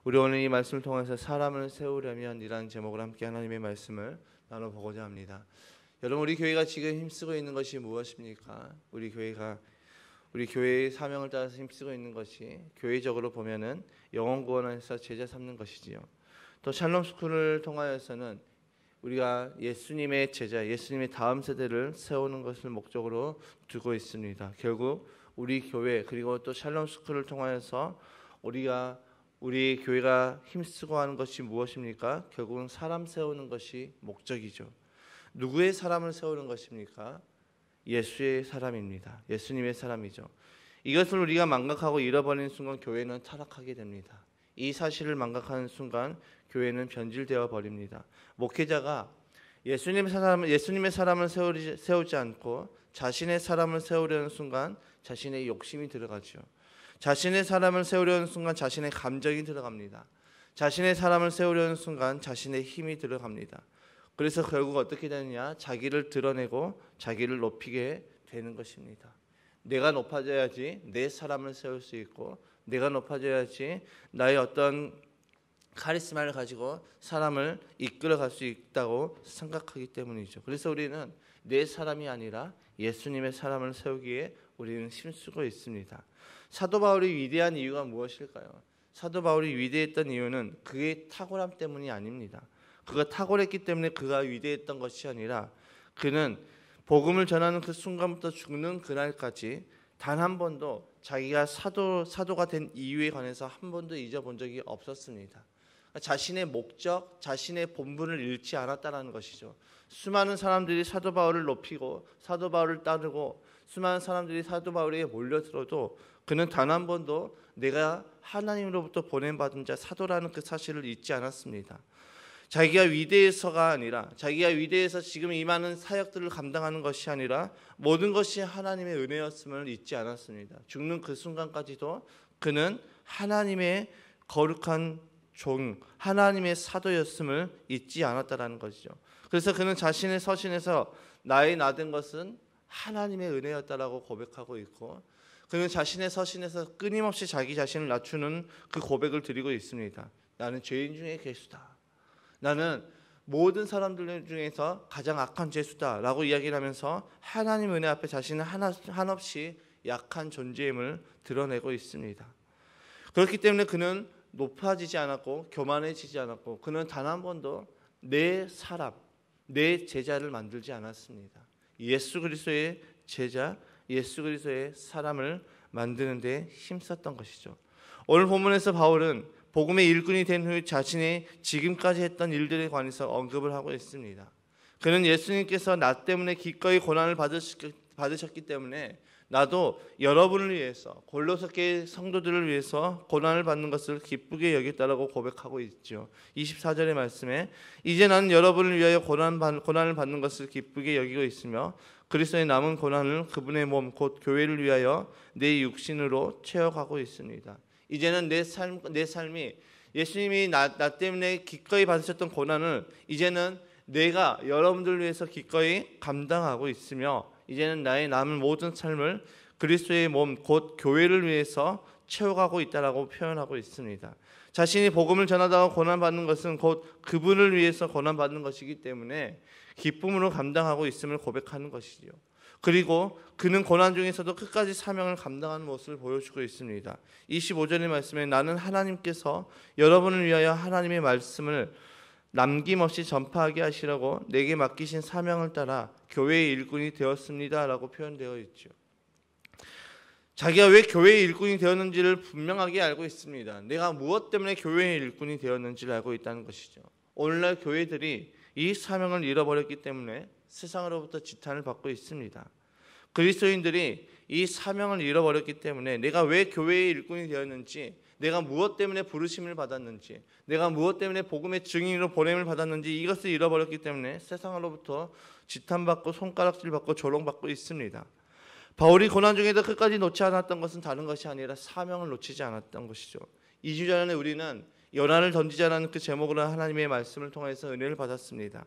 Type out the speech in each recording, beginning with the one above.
우리 오늘 이 말씀을 통해서 사람을 세우려면 이라는 제목으로 함께 하나님의 말씀을 나눠보고자 합니다. 여러분, 우리 교회가 지금 힘쓰고 있는 것이 무엇입니까? 우리 교회의 사명을 따라서 힘쓰고 있는 것이 교회적으로 보면은 영혼 구원에서 제자 삼는 것이지요. 또 샬롬 스쿨을 통하여서는 우리가 예수님의 제자, 예수님의 다음 세대를 세우는 것을 목적으로 두고 있습니다. 결국 우리 교회 그리고 또 샬롬 스쿨을 통하여서 우리 교회가 힘쓰고 하는 것이 무엇입니까? 결국은 사람 세우는 것이 목적이죠. 누구의 사람을 세우는 것입니까? 예수의 사람입니다. 예수님의 사람이죠. 이것을 우리가 망각하고 잃어버리는 순간 교회는 타락하게 됩니다. 이 사실을 망각하는 순간 교회는 변질되어 버립니다. 목회자가 예수님의 사람을 세우지 않고 자신의 사람을 세우려는 순간 자신의 욕심이 들어가죠. 자신의 사람을 세우려는 순간 자신의 감정이 들어갑니다. 자신의 사람을 세우려는 순간 자신의 힘이 들어갑니다. 그래서 결국 어떻게 되느냐? 자기를 드러내고 자기를 높이게 되는 것입니다. 내가 높아져야지 내 사람을 세울 수 있고, 내가 높아져야지 나의 어떤 카리스마를 가지고 사람을 이끌어갈 수 있다고 생각하기 때문이죠. 그래서 우리는 내 사람이 아니라 예수님의 사람을 세우기에 우리는 힘쓰고 있습니다. 사도 바울이 위대한 이유가 무엇일까요? 사도 바울이 위대했던 이유는 그의 탁월함 때문이 아닙니다. 그가 탁월했기 때문에 그가 위대했던 것이 아니라 그는 복음을 전하는 그 순간부터 죽는 그날까지 단 한 번도 자기가 사도가 된 이유에 관해서 한 번도 잊어본 적이 없었습니다. 자신의 목적, 자신의 본분을 잃지 않았다는 것이죠. 수많은 사람들이 사도 바울을 높이고 사도 바울을 따르고 수많은 사람들이 사도 바울에게 몰려들어도 그는 단 한 번도 내가 하나님으로부터 보냄받은 자 사도라는 그 사실을 잊지 않았습니다. 자기가 위대해서가 아니라, 자기가 위대해서 지금 이 많은 사역들을 감당하는 것이 아니라 모든 것이 하나님의 은혜였음을 잊지 않았습니다. 죽는 그 순간까지도 그는 하나님의 거룩한 종, 하나님의 사도였음을 잊지 않았다는 것이죠. 그래서 그는 자신의 서신에서 나의 나된 것은 하나님의 은혜였다라고 고백하고 있고, 그는 자신의 서신에서 끊임없이 자기 자신을 낮추는 그 고백을 드리고 있습니다. 나는 죄인 중에 괴수다. 나는 모든 사람들 중에서 가장 악한 죄수다라고 이야기를 하면서 하나님 은혜 앞에 자신은 한없이 약한 존재임을 드러내고 있습니다. 그렇기 때문에 그는 높아지지 않았고 교만해지지 않았고, 그는 단 한 번도 내 사람, 내 제자를 만들지 않았습니다. 예수 그리스도의 제자, 예수 그리스도의 사람을 만드는 데 힘썼던 것이죠. 오늘 본문에서 바울은 복음의 일꾼이 된 후 자신의 지금까지 했던 일들에 관해서 언급을 하고 있습니다. 그는 예수님께서 나 때문에 기꺼이 고난을 받으셨기 때문에 나도 여러분을 위해서, 골로새계 성도들을 위해서 고난을 받는 것을 기쁘게 여겼다라고 고백하고 있죠. 24절의 말씀에 이제 나는 여러분을 위하여 고난을 받는 것을 기쁘게 여기고 있으며 그리스도의 남은 고난을 그분의 몸 곧 교회를 위하여 내 육신으로 채워가고 있습니다. 이제는 내 삶이 예수님이 나 때문에 기꺼이 받으셨던 고난을 이제는 내가 여러분들을 위해서 기꺼이 감당하고 있으며, 이제는 나의 남은 모든 삶을 그리스도의 몸 곧 교회를 위해서 채워가고 있다라고 표현하고 있습니다. 자신이 복음을 전하다가 고난받는 것은 곧 그분을 위해서 고난받는 것이기 때문에 기쁨으로 감당하고 있음을 고백하는 것이지요. 그리고 그는 고난 중에서도 끝까지 사명을 감당하는 모습을 보여주고 있습니다. 25절의 말씀에 나는 하나님께서 여러분을 위하여 하나님의 말씀을 남김없이 전파하게 하시라고 내게 맡기신 사명을 따라 교회의 일꾼이 되었습니다 라고 표현되어 있죠. 자기가 왜 교회의 일꾼이 되었는지를 분명하게 알고 있습니다. 내가 무엇 때문에 교회의 일꾼이 되었는지를 알고 있다는 것이죠. 오늘날 교회들이 이 사명을 잃어버렸기 때문에 세상으로부터 지탄을 받고 있습니다. 그리스도인들이 이 사명을 잃어버렸기 때문에 내가 왜 교회의 일꾼이 되었는지, 내가 무엇 때문에 부르심을 받았는지, 내가 무엇 때문에 복음의 증인으로 보냄을 받았는지 이것을 잃어버렸기 때문에 세상으로부터 지탄받고 손가락질받고 조롱받고 있습니다. 바울이 고난 중에도 끝까지 놓지 않았던 것은 다른 것이 아니라 사명을 놓치지 않았던 것이죠. 2주 전에 우리는 연한을 던지자라는 그 제목으로 하나님의 말씀을 통해서 은혜를 받았습니다.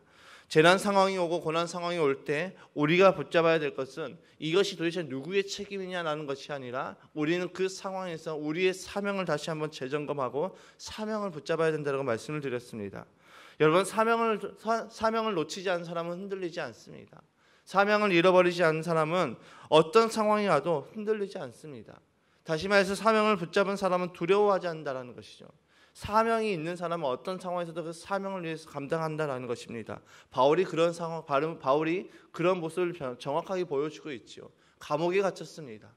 재난 상황이 오고 고난 상황이 올 때 우리가 붙잡아야 될 것은 이것이 도대체 누구의 책임이냐라는 것이 아니라 우리는 그 상황에서 우리의 사명을 다시 한번 재점검하고 사명을 붙잡아야 된다고 말씀을 드렸습니다. 여러분, 사명을 놓치지 않은 사람은 흔들리지 않습니다. 사명을 잃어버리지 않은 사람은 어떤 상황이 와도 흔들리지 않습니다. 다시 말해서 사명을 붙잡은 사람은 두려워하지 않는다는 것이죠. 사명이 있는 사람은 어떤 상황에서도 그 사명을 위해서 감당한다는 것입니다. 바울이 그런 모습을 정확하게 보여주고 있죠. 감옥에 갇혔습니다.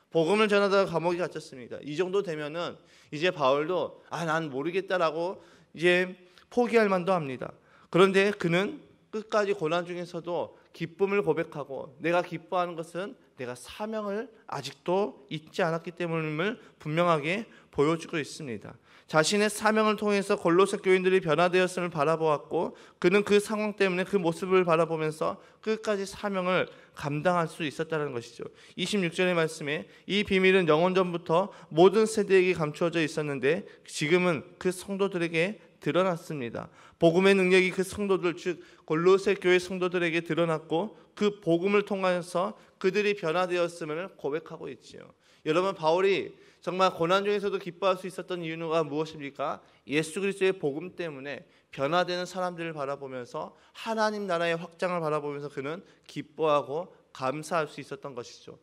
복음을 전하다가 감옥에 갇혔습니다. 이 정도 되면은 이제 바울도 난 모르겠다라고 이제 포기할 만도 합니다. 그런데 그는 끝까지 고난 중에서도 기쁨을 고백하고 내가 기뻐하는 것은 내가 사명을 아직도 잊지 않았기 때문임을 분명하게 보여주고 있습니다. 자신의 사명을 통해서 골로새 교인들이 변화되었음을 바라보았고 그는 그 상황 때문에 그 모습을 바라보면서 끝까지 사명을 감당할 수 있었다는 것이죠. 26절의 말씀에 이 비밀은 영원 전부터 모든 세대에게 감추어져 있었는데 지금은 그 성도들에게 드러났습니다. 복음의 능력이 그 성도들, 즉 골로새 교회 성도들에게 드러났고 그 복음을 통해서 그들이 변화되었음을 고백하고 있지요. 여러분, 바울이 정말 고난 중에서도 기뻐할 수 있었던 이유가 무엇입니까? 예수 그리스도의 복음 때문에 변화되는 사람들을 바라보면서 하나님 나라의 확장을 바라보면서 그는 기뻐하고 감사할 수 있었던 것이죠.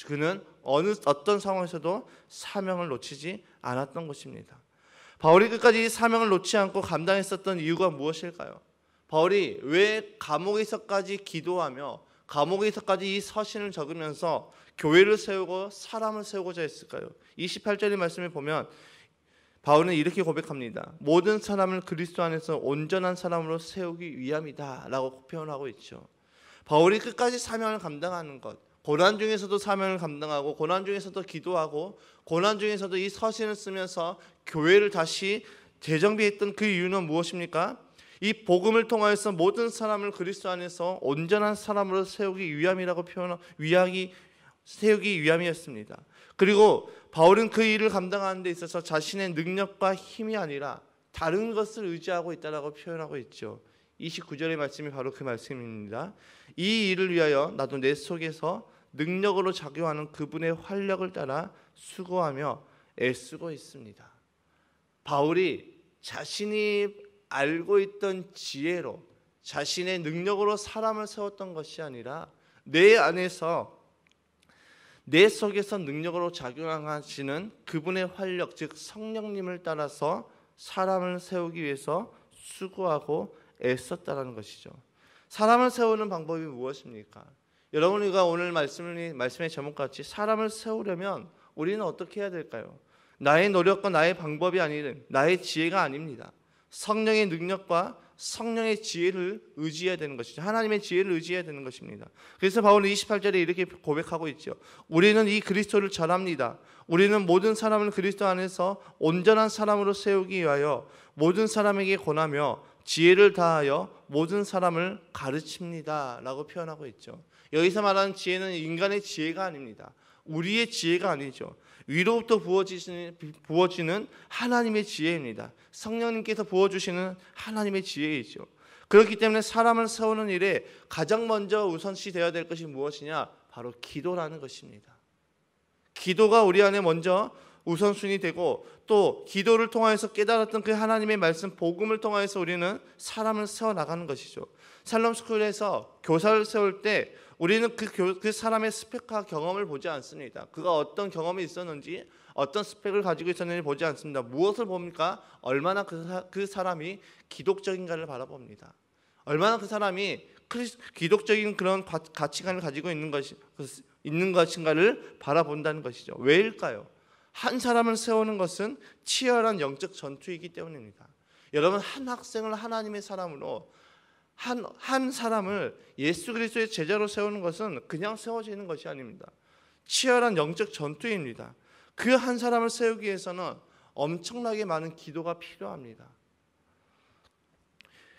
그는 어떤 상황에서도 사명을 놓치지 않았던 것입니다. 바울이 끝까지 사명을 놓지 않고 감당했었던 이유가 무엇일까요? 바울이 왜 감옥에서까지 기도하며 감옥에서까지 이 서신을 적으면서 교회를 세우고 사람을 세우고자 했을까요? 28절의 말씀에 보면 바울은 이렇게 고백합니다. 모든 사람을 그리스도 안에서 온전한 사람으로 세우기 위함이다 라고 표현하고 있죠. 바울이 끝까지 사명을 감당하는 것, 고난 중에서도 사명을 감당하고 고난 중에서도 기도하고 고난 중에서도 이 서신을 쓰면서 교회를 다시 재정비했던 그 이유는 무엇입니까? 이 복음을 통하여서 모든 사람을 그리스도 안에서 온전한 사람으로 세우기 위함이라고 세우기 위함이었습니다. 그리고 바울은 그 일을 감당하는 데 있어서 자신의 능력과 힘이 아니라 다른 것을 의지하고 있다라고 표현하고 있죠. 29절의 말씀이 바로 그 말씀입니다. 이 일을 위하여 나도 내 속에서 능력으로 작용하는 그분의 활력을 따라 수고하며 애쓰고 있습니다. 바울이 자신이 알고 있던 지혜로 자신의 능력으로 사람을 세웠던 것이 아니라 내 안에서 내 속에서 능력으로 작용하시는 그분의 활력, 즉 성령님을 따라서 사람을 세우기 위해서 수고하고 애썼다는 것이죠. 사람을 세우는 방법이 무엇입니까? 여러분, 우리가 오늘 말씀의 제목같이 사람을 세우려면 우리는 어떻게 해야 될까요? 나의 노력과 나의 방법이 아닌 나의 지혜가 아닙니다. 성령의 능력과 성령의 지혜를 의지해야 되는 것이죠. 하나님의 지혜를 의지해야 되는 것입니다. 그래서 바울은 28절에 이렇게 고백하고 있죠. 우리는 이 그리스도를 전합니다. 우리는 모든 사람을 그리스도 안에서 온전한 사람으로 세우기 위하여 모든 사람에게 권하며 지혜를 다하여 모든 사람을 가르칩니다 라고 표현하고 있죠. 여기서 말하는 지혜는 인간의 지혜가 아닙니다. 우리의 지혜가 아니죠. 위로부터 부어지는 하나님의 지혜입니다. 성령님께서 부어주시는 하나님의 지혜이죠. 그렇기 때문에 사람을 세우는 일에 가장 먼저 우선시 되어야 될 것이 무엇이냐? 바로 기도라는 것입니다. 기도가 우리 안에 먼저 우선순위 되고 또 기도를 통하여서 깨달았던 그 하나님의 말씀 복음을 통하여서 우리는 사람을 세워나가는 것이죠. 샬롬스쿨에서 교사를 세울 때 우리는 그 사람의 스펙과 경험을 보지 않습니다. 그가 어떤 경험이 있었는지 어떤 스펙을 가지고 있었는지 보지 않습니다. 무엇을 봅니까? 얼마나 그 사람이 기독적인가를 바라봅니다. 얼마나 그 사람이 기독적인 그런 가치관을 가지고 있는 것인가를 바라본다는 것이죠. 왜일까요? 한 사람을 세우는 것은 치열한 영적 전투이기 때문입니다. 여러분, 한 학생을 하나님의 사람으로 한 사람을 예수 그리스도의 제자로 세우는 것은 그냥 세워지는 것이 아닙니다. 치열한 영적 전투입니다. 그 한 사람을 세우기 위해서는 엄청나게 많은 기도가 필요합니다.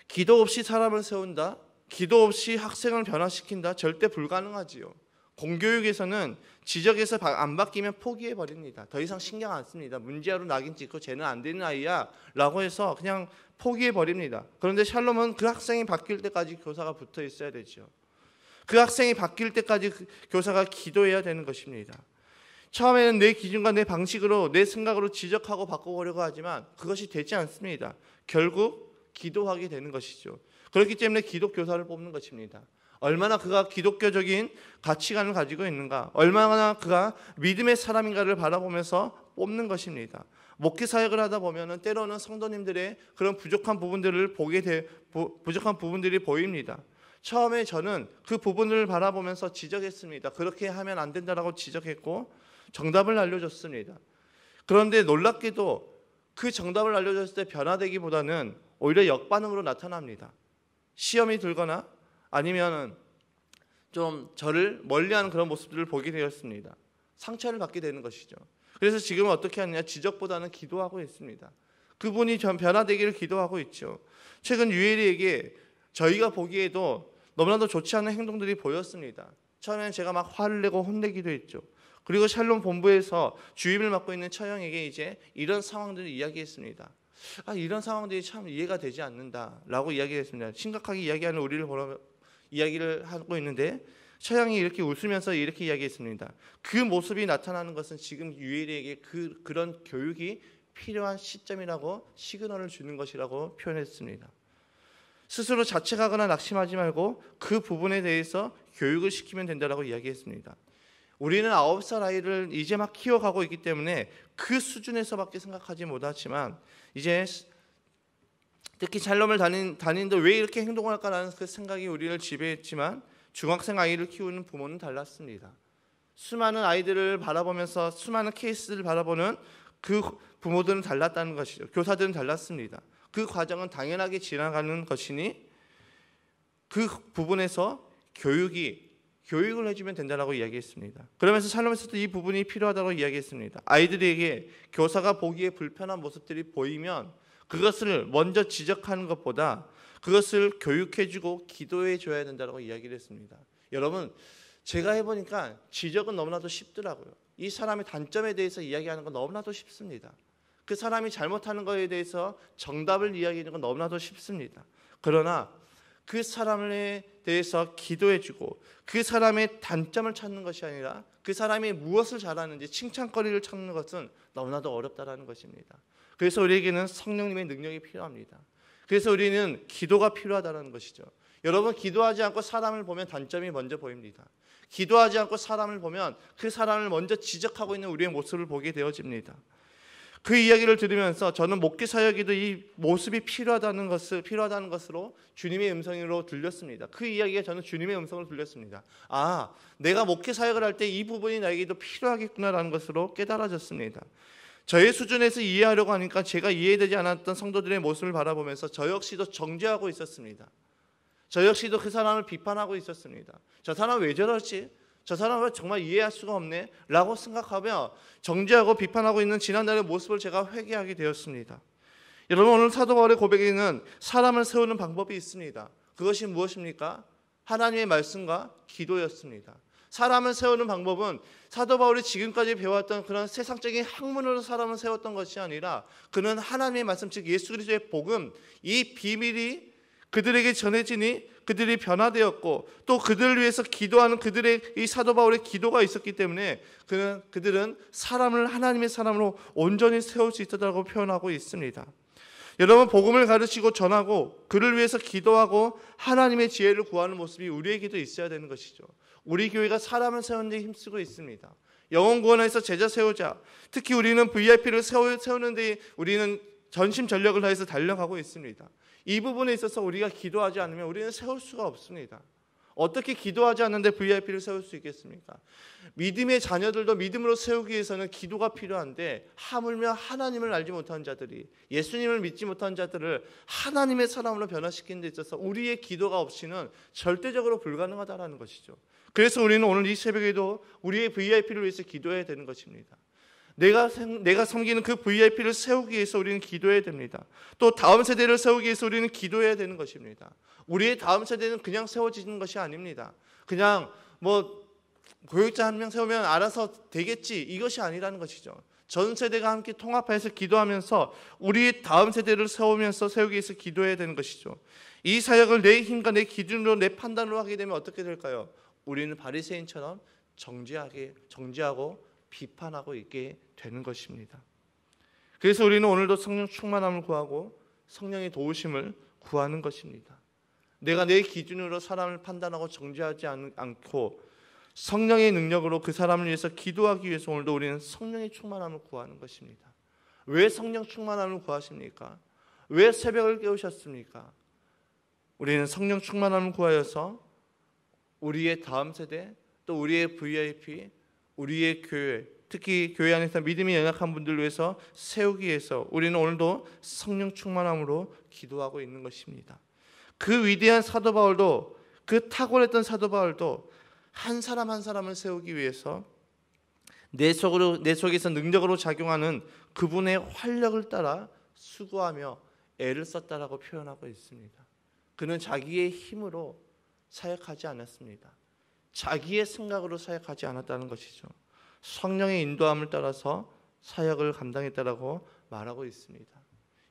기도 없이 사람을 세운다? 기도 없이 학생을 변화시킨다? 절대 불가능하지요. 공교육에서는 지적에서 안 바뀌면 포기해 버립니다. 더 이상 신경 안 씁니다. 문제아로 낙인 찍고 쟤는 안 되는 아이야 라고 해서 그냥 포기해 버립니다. 그런데 샬롬은 그 학생이 바뀔 때까지 교사가 붙어 있어야 되죠. 그 학생이 바뀔 때까지 교사가 기도해야 되는 것입니다. 처음에는 내 기준과 내 방식으로 내 생각으로 지적하고 바꿔보려고 하지만 그것이 되지 않습니다. 결국 기도하게 되는 것이죠. 그렇기 때문에 기독 교사를 뽑는 것입니다. 얼마나 그가 기독교적인 가치관을 가지고 있는가, 얼마나 그가 믿음의 사람인가를 바라보면서 뽑는 것입니다. 목회 사역을 하다 보면은 때로는 성도님들의 그런 부족한 부분들을 부족한 부분들이 보입니다. 처음에 저는 그 부분을 바라보면서 지적했습니다. 그렇게 하면 안 된다라고 지적했고 정답을 알려줬습니다. 그런데 놀랍게도 그 정답을 알려줬을 때 변화되기보다는 오히려 역반응으로 나타납니다. 시험이 들거나 아니면 좀 저를 멀리하는 그런 모습들을 보게 되었습니다. 상처를 받게 되는 것이죠. 그래서 지금은 어떻게 하느냐, 지적보다는 기도하고 있습니다. 그분이 변화되기를 기도하고 있죠. 최근 유엘이에게 저희가 보기에도 너무나도 좋지 않은 행동들이 보였습니다. 처음에는 제가 막 화를 내고 혼내기도 했죠. 그리고 샬롬 본부에서 주임을 맡고 있는 처형에게 이제 이런 상황들을 이야기했습니다. 이런 상황들이 참 이해가 되지 않는다라고 이야기했습니다. 심각하게 이야기하는 우리를 보러 이야기를 하고 있는데 처형이 이렇게 웃으면서 이렇게 이야기했습니다. 그 모습이 나타나는 것은 지금 유엘이에게 그런 교육이 필요한 시점이라고 시그널을 주는 것이라고 표현했습니다. 스스로 자책하거나 낙심하지 말고 그 부분에 대해서 교육을 시키면 된다라고 이야기했습니다. 우리는 9살 아이를 이제 막 키워가고 있기 때문에 그 수준에서밖에 생각하지 못하지만 이제 특히 샬롬을 다니는데 왜 이렇게 행동을 할까라는 그 생각이 우리를 지배했지만 중학생 아이를 키우는 부모는 달랐습니다. 수많은 아이들을 바라보면서 수많은 케이스를 바라보는 그 부모들은 달랐다는 것이죠. 교사들은 달랐습니다. 그 과정은 당연하게 지나가는 것이니 그 부분에서 교육을 해주면 된다고 이야기했습니다. 그러면서 샬롬에서도 이 부분이 필요하다고 이야기했습니다. 아이들에게 교사가 보기에 불편한 모습들이 보이면 그것을 먼저 지적하는 것보다 그것을 교육해주고 기도해줘야 된다고 이야기를 했습니다. 여러분, 제가 해보니까 지적은 너무나도 쉽더라고요. 이 사람의 단점에 대해서 이야기하는 건 너무나도 쉽습니다. 그 사람이 잘못하는 것에 대해서 정답을 이야기하는 건 너무나도 쉽습니다. 그러나 그 사람에 대해서 기도해주고 그 사람의 단점을 찾는 것이 아니라 그 사람이 무엇을 잘하는지 칭찬거리를 찾는 것은 너무나도 어렵다는 것입니다. 그래서 우리에게는 성령님의 능력이 필요합니다. 그래서 우리는 기도가 필요하다는 것이죠. 여러분, 기도하지 않고 사람을 보면 단점이 먼저 보입니다. 기도하지 않고 사람을 보면 그 사람을 먼저 지적하고 있는 우리의 모습을 보게 되어집니다. 그 이야기를 들으면서 저는 목회 사역에도 이 모습이 필요하다는 것으로 주님의 음성으로 들렸습니다. 그 이야기가 저는 주님의 음성으로 들렸습니다. 내가 목회 사역을 할 때 이 부분이 나에게도 필요하겠구나라는 것으로 깨달아졌습니다. 저의 수준에서 이해하려고 하니까 제가 이해되지 않았던 성도들의 모습을 바라보면서 저 역시도 정죄하고 있었습니다. 저 역시도 그 사람을 비판하고 있었습니다. 저 사람 왜 저러지? 저 사람을 정말 이해할 수가 없네 라고 생각하며 정죄하고 비판하고 있는 지난날의 모습을 제가 회개하게 되었습니다. 여러분, 오늘 사도 바울의 고백에는 사람을 세우는 방법이 있습니다. 그것이 무엇입니까? 하나님의 말씀과 기도였습니다. 사람을 세우는 방법은 사도 바울이 지금까지 배워왔던 그런 세상적인 학문으로 사람을 세웠던 것이 아니라 그는 하나님의 말씀, 즉 예수 그리스도의 복음, 이 비밀이 그들에게 전해지니 그들이 변화되었고 또 그들을 위해서 기도하는 그들의 이 사도 바울의 기도가 있었기 때문에 그들은 사람을 하나님의 사람으로 온전히 세울 수 있었다고 표현하고 있습니다. 여러분, 복음을 가르치고 전하고 그를 위해서 기도하고 하나님의 지혜를 구하는 모습이 우리에게도 있어야 되는 것이죠. 우리 교회가 사람을 세우는 데 힘쓰고 있습니다. 영혼 구원에서 제자 세우자. 특히 우리는 VIP를 세우는 데 우리는 전심전력을 다해서 달려가고 있습니다. 이 부분에 있어서 우리가 기도하지 않으면 우리는 세울 수가 없습니다. 어떻게 기도하지 않는데 VIP를 세울 수 있겠습니까? 믿음의 자녀들도 믿음으로 세우기 위해서는 기도가 필요한데 하물며 하나님을 알지 못한 자들이, 예수님을 믿지 못한 자들을 하나님의 사람으로 변화시키는 데 있어서 우리의 기도가 없이는 절대적으로 불가능하다는 것이죠. 그래서 우리는 오늘 이 새벽에도 우리의 VIP를 위해서 기도해야 되는 것입니다. 내가 섬기는 그 VIP를 세우기 위해서 우리는 기도해야 됩니다. 또 다음 세대를 세우기 위해서 우리는 기도해야 되는 것입니다. 우리의 다음 세대는 그냥 세워지는 것이 아닙니다. 그냥 교육자 한 명 세우면 알아서 되겠지, 이것이 아니라는 것이죠. 전 세대가 함께 통합해서 기도하면서 우리 다음 세대를 세우기 위해서 기도해야 되는 것이죠. 이 사역을 내 힘과 내 기준으로, 내 판단으로 하게 되면 어떻게 될까요? 우리는 바리새인처럼 정죄하고 비판하고 있게 되는 것입니다. 그래서 우리는 오늘도 성령 충만함을 구하고 성령의 도우심을 구하는 것입니다. 내가 내 기준으로 사람을 판단하고 정죄하지 않고 성령의 능력으로 그 사람을 위해서 기도하기 위해서 오늘도 우리는 성령의 충만함을 구하는 것입니다. 왜 성령 충만함을 구하십니까? 왜 새벽을 깨우셨습니까? 우리는 성령 충만함을 구하여서 우리의 다음 세대, 또 우리의 VIP, 우리의 교회, 특히 교회 안에서 믿음이 연약한 분들을 위해서 세우기 위해서 우리는 오늘도 성령 충만함으로 기도하고 있는 것입니다. 그 위대한 사도 바울도, 그 탁월했던 사도 바울도 한 사람 한 사람을 세우기 위해서 내 속에서 능력으로 작용하는 그분의 활력을 따라 수고하며 애를 썼다라고 표현하고 있습니다. 그는 자기의 힘으로 사역하지 않았습니다. 자기의 생각으로 사역하지 않았다는 것이죠. 성령의 인도함을 따라서 사역을 감당했다라고 말하고 있습니다.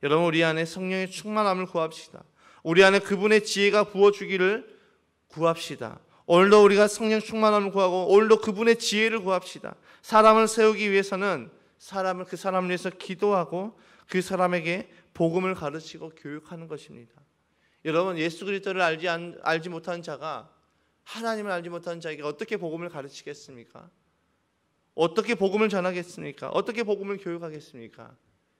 여러분, 우리 안에 성령의 충만함을 구합시다. 우리 안에 그분의 지혜가 부어주기를 구합시다. 오늘도 우리가 성령 충만함을 구하고 오늘도 그분의 지혜를 구합시다. 사람을 세우기 위해서는 그 사람을 위해서 기도하고 그 사람에게 복음을 가르치고 교육하는 것입니다. 여러분, 예수 그리스도를 알지 못한 자가, 하나님을 알지 못한 자에게 어떻게 복음을 가르치겠습니까? 어떻게 복음을 전하겠습니까? 어떻게 복음을 교육하겠습니까?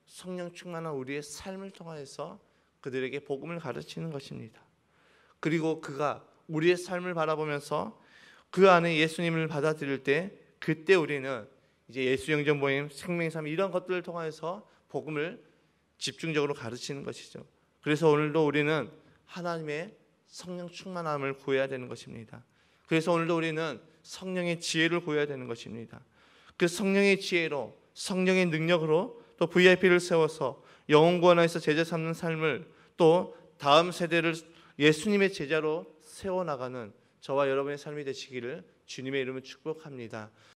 성령 충만한 우리의 삶을 통하여서 그들에게 복음을 가르치는 것입니다. 그리고 그가 우리의 삶을 바라보면서 그 안에 예수님을 받아들일 때, 그때 우리는 이제 예수 영접 모임, 생명의 삶, 이런 것들을 통해서 복음을 집중적으로 가르치는 것이죠. 그래서 오늘도 우리는 하나님의 성령 충만함을 구해야 되는 것입니다. 그래서 오늘도 우리는 성령의 지혜를 구해야 되는 것입니다. 그 성령의 지혜로, 성령의 능력으로 또 VIP를 세워서 영혼 구원에서 제자 삼는 삶을, 또 다음 세대를 예수님의 제자로 세워나가는 저와 여러분의 삶이 되시기를 주님의 이름으로 축복합니다.